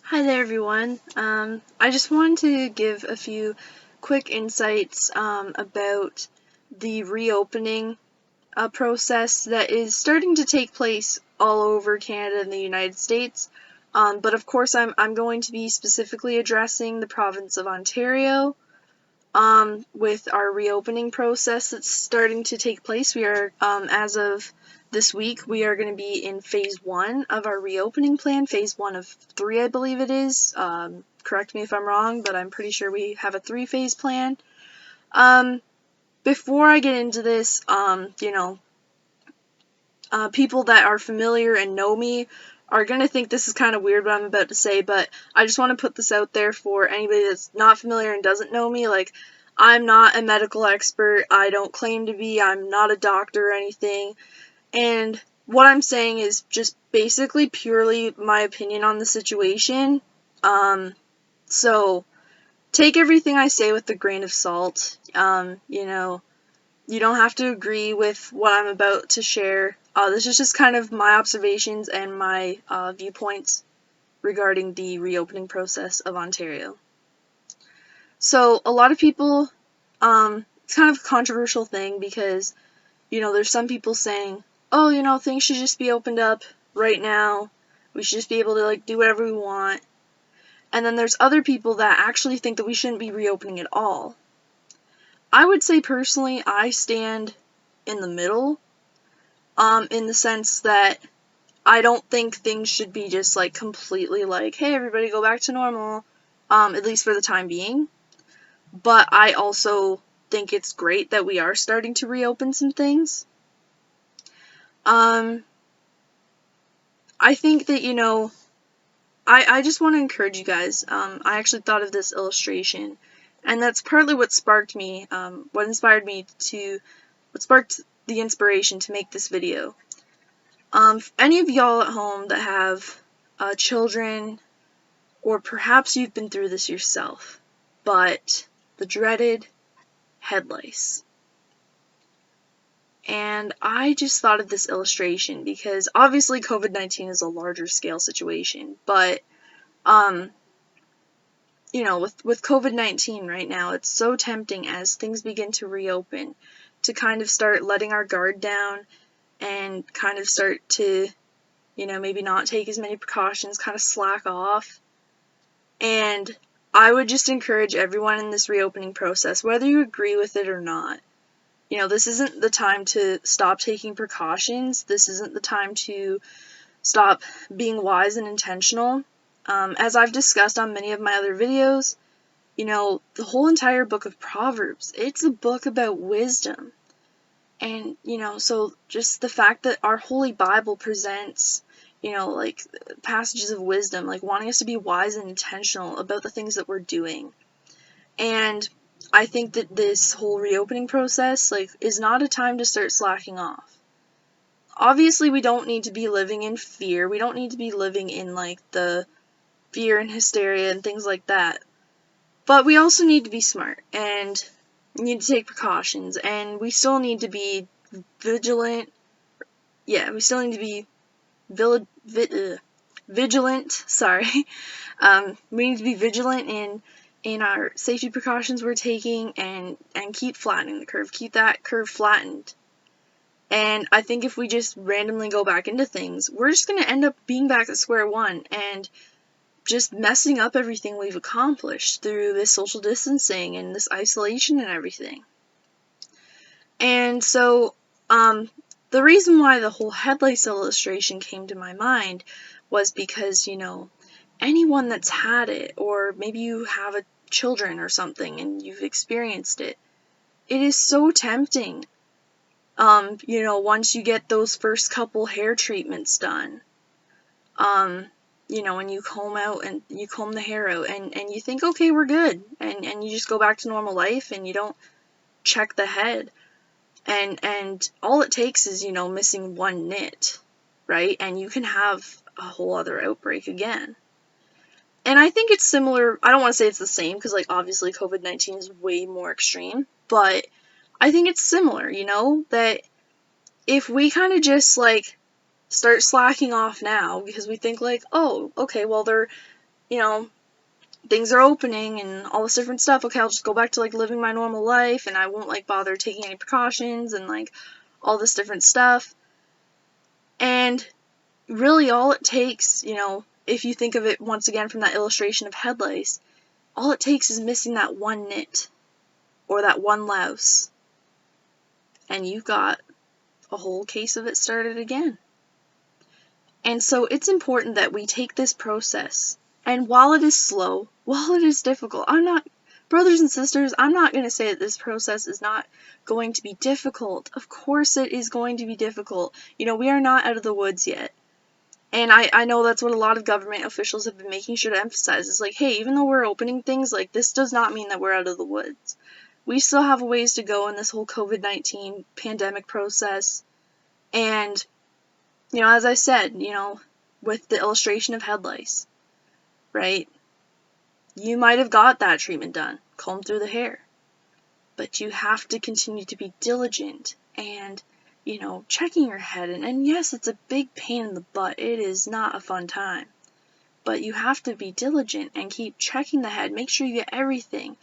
Hi there, everyone. I just wanted to give a few quick insights about the reopening process that is starting to take place all over Canada and the United States. But of course, I'm going to be specifically addressing the province of Ontario with our reopening process that's starting to take place. We are, as of this week, we are going to be in phase 1 of our reopening plan, phase 1 of 3, I believe it is. Correct me if I'm wrong, but I'm pretty sure we have a 3-phase plan. Before I get into this, people that are familiar and know me are going to think this is kind of weird what I'm about to say, but I just want to put this out there for anybody that's not familiar and doesn't know me. Like, I'm not a medical expert. I don't claim to be. I'm not a doctor or anything. And what I'm saying is just basically purely my opinion on the situation. So take everything I say with a grain of salt. You don't have to agree with what I'm about to share. This is just kind of my observations and my viewpoints regarding the reopening process of Ontario. So a lot of people, it's kind of a controversial thing because, there's some people saying, oh, things should just be opened up right now. We should just be able to, do whatever we want. And then there's other people that actually think that we shouldn't be reopening at all. I would say personally, I stand in the middle, in the sense that I don't think things should be just, completely hey, everybody go back to normal, at least for the time being. But I also think it's great that we are starting to reopen some things. I think that, I just want to encourage you guys. I actually thought of this illustration, and that's partly what sparked me, what sparked the inspiration to make this video. Any of y'all at home that have children, or perhaps you've been through this yourself, but the dreaded head lice. And I just thought of this illustration because obviously COVID-19 is a larger scale situation, but with COVID-19 right now, it's so tempting as things begin to reopen to kind of start letting our guard down and kind of start to, maybe not take as many precautions, kind of slack off. And I would just encourage everyone in this reopening process, whether you agree with it or not, this isn't the time to stop taking precautions. This isn't the time to stop being wise and intentional. As I've discussed on many of my other videos, the whole entire book of Proverbs, it's a book about wisdom. And, so just the fact that our Holy Bible presents, passages of wisdom, wanting us to be wise and intentional about the things that we're doing. And I think that this whole reopening process, is not a time to start slacking off. Obviously, we don't need to be living in fear. We don't need to be living in, the fear and hysteria and things like that. But we also need to be smart, and need to take precautions, and we still need to be vigilant. Yeah, we still need to be vigilant, sorry. We need to be vigilant in our safety precautions we're taking, and keep flattening the curve. Keep that curve flattened. And I think if we just randomly go back into things, we're just going to end up being back at square one and just messing up everything we've accomplished through this social distancing and this isolation and everything. And so, the reason why the whole head lice illustration came to my mind was because, anyone that's had it, or maybe you have children or something and you've experienced it, it is so tempting, once you get those first couple hair treatments done, when you comb the hair out and you think, okay, we're good, and you just go back to normal life and you don't check the head. And all it takes is, missing one knit, right? And you can have a whole other outbreak again. And I think it's similar. I don't want to say it's the same because, obviously COVID-19 is way more extreme, but I think it's similar, that if we kind of just, start slacking off now because we think, oh, okay, well, they're you know, things are opening and all this different stuff, okay, I'll just go back to, like, living my normal life, and I won't, like, bother taking any precautions and, like, all this different stuff. And really all it takes, you know, if you think of it once again from that illustration of head lice, all it takes is missing that one nit or that one louse, and you've got a whole case of it started again. And so it's important that we take this process, and while it is slow, while it is difficult, brothers and sisters, I'm not going to say that this process is not going to be difficult. Of course it is going to be difficult. You know, we are not out of the woods yet. And I know that's what a lot of government officials have been making sure to emphasize. It's like, hey, even though we're opening things, like, this does not mean that we're out of the woods. We still have a ways to go in this whole COVID-19 pandemic process. And, you know, as I said, you know, with the illustration of head lice, right? You might have got that treatment done, combed through the hair. But you have to continue to be diligent and, you know, checking your head. And yes, it's a big pain in the butt. It is not a fun time. But you have to be diligent and keep checking the head. Make sure you get everything.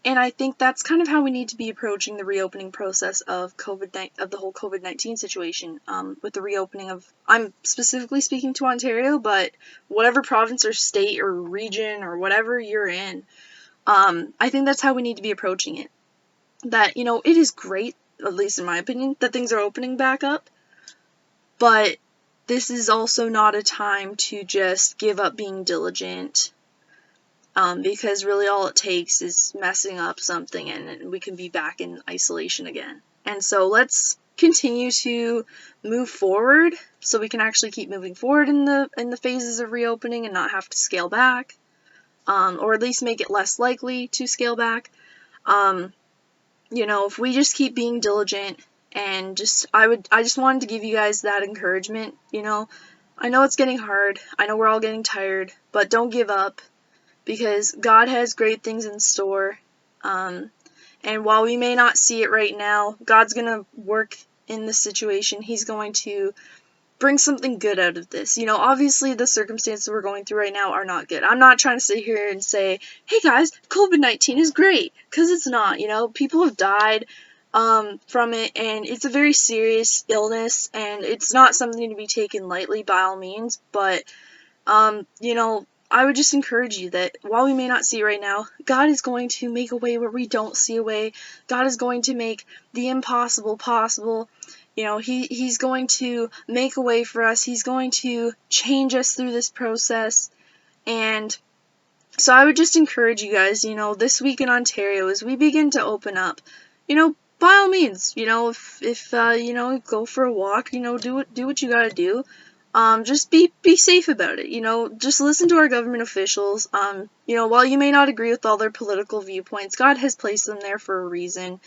And I think that's kind of how we need to be approaching the reopening process of the whole COVID-19 situation. With the reopening of, I'm specifically speaking to Ontario, but whatever province or state or region or whatever you're in, I think that's how we need to be approaching it. That, you know, it is great, at least in my opinion, that things are opening back up, but this is also not a time to just give up being diligent, because really all it takes is messing up something and we can be back in isolation again. And so let's continue to move forward so we can actually keep moving forward in the phases of reopening and not have to scale back, or at least make it less likely to scale back. You know, if we just keep being diligent and I just wanted to give you guys that encouragement, you know. I know it's getting hard. I know we're all getting tired, but don't give up, because God has great things in store. And while we may not see it right now, God's going to work in this situation. He's going to bring something good out of this. You know, obviously the circumstances we're going through right now are not good. I'm not trying to sit here and say, hey guys, COVID-19 is great, because it's not. You know, people have died from it, and it's a very serious illness, and it's not something to be taken lightly by all means, but, you know, I would just encourage you that while we may not see it right now, God is going to make a way where we don't see a way. God is going to make the impossible possible. You know, He's going to make a way for us. He's going to change us through this process. And so I would just encourage you guys, you know, this week in Ontario, as we begin to open up, you know, by all means, you know, if you know, go for a walk, you know, do what you gotta do. Just be safe about it, you know, just listen to our government officials. You know, while you may not agree with all their political viewpoints, God has placed them there for a reason,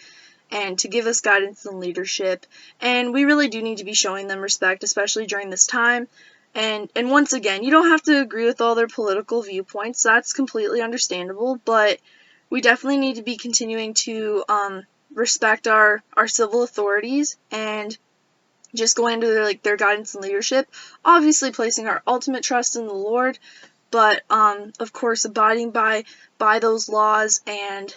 and to give us guidance and leadership, and we really do need to be showing them respect, especially during this time. And once again, you don't have to agree with all their political viewpoints, that's completely understandable, but we definitely need to be continuing to respect our civil authorities and just going into their guidance and leadership, obviously placing our ultimate trust in the Lord, but of course abiding by those laws, and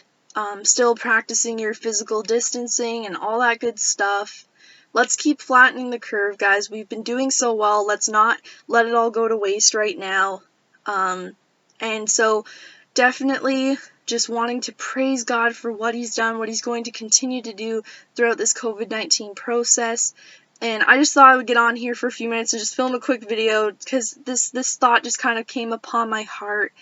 still practicing your physical distancing and all that good stuff. Let's keep flattening the curve, guys. We've been doing so well. Let's not let it all go to waste right now. And so definitely just wanting to praise God for what He's done, what He's going to continue to do throughout this COVID-19 process. And I just thought I would get on here for a few minutes and just film a quick video, because this thought just kind of came upon my heart,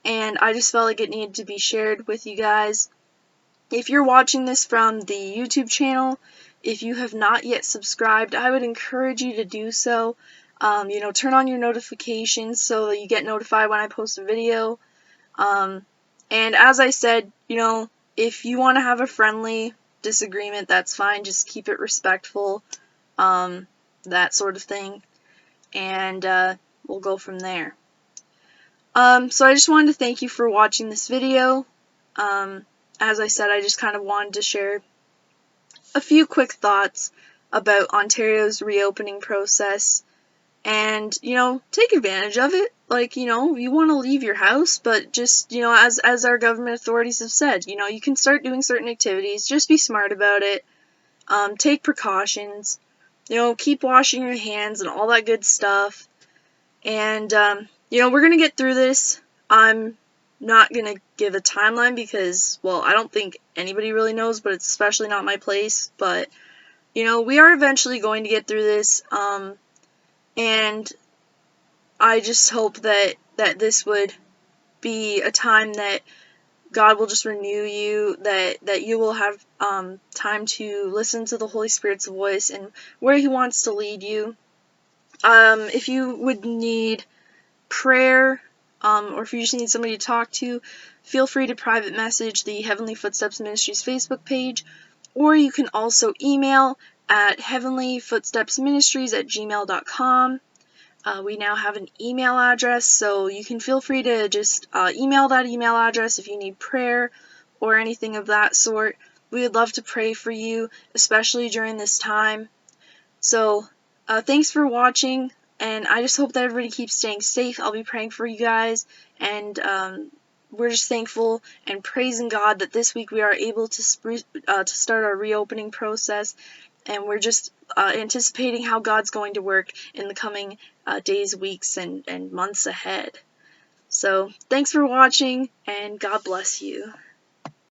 and I just felt like it needed to be shared with you guys. If you're watching this from the YouTube channel, if you have not yet subscribed, I would encourage you to do so. You know, turn on your notifications so that you get notified when I post a video. And as I said, you know, if you want to have a friendly disagreement, that's fine. Just keep it respectful. That sort of thing, and we'll go from there. So I just wanted to thank you for watching this video. As I said, I just kind of wanted to share a few quick thoughts about Ontario's reopening process, and, take advantage of it. Like, you want to leave your house, but just, as our government authorities have said, you can start doing certain activities. Just be smart about it. Take precautions. Keep washing your hands and all that good stuff. And, we're going to get through this. I'm not going to give a timeline because, well, I don't think anybody really knows, but it's especially not my place. But, we are eventually going to get through this. And I just hope that this would be a time that God will just renew you, that you will have time to listen to the Holy Spirit's voice and where He wants to lead you. If you would need prayer, or if you just need somebody to talk to, feel free to private message the Heavenly Footsteps Ministries Facebook page, or you can also email at heavenlyfootstepsministries@gmail.com. We now have an email address, so you can feel free to just email that email address if you need prayer or anything of that sort. We would love to pray for you, especially during this time. So, thanks for watching, and I just hope that everybody keeps staying safe. I'll be praying for you guys, and we're just thankful and praising God that this week we are able to start our reopening process, and we're just anticipating how God's going to work in the coming days, weeks, and months ahead. So, thanks for watching, and God bless you.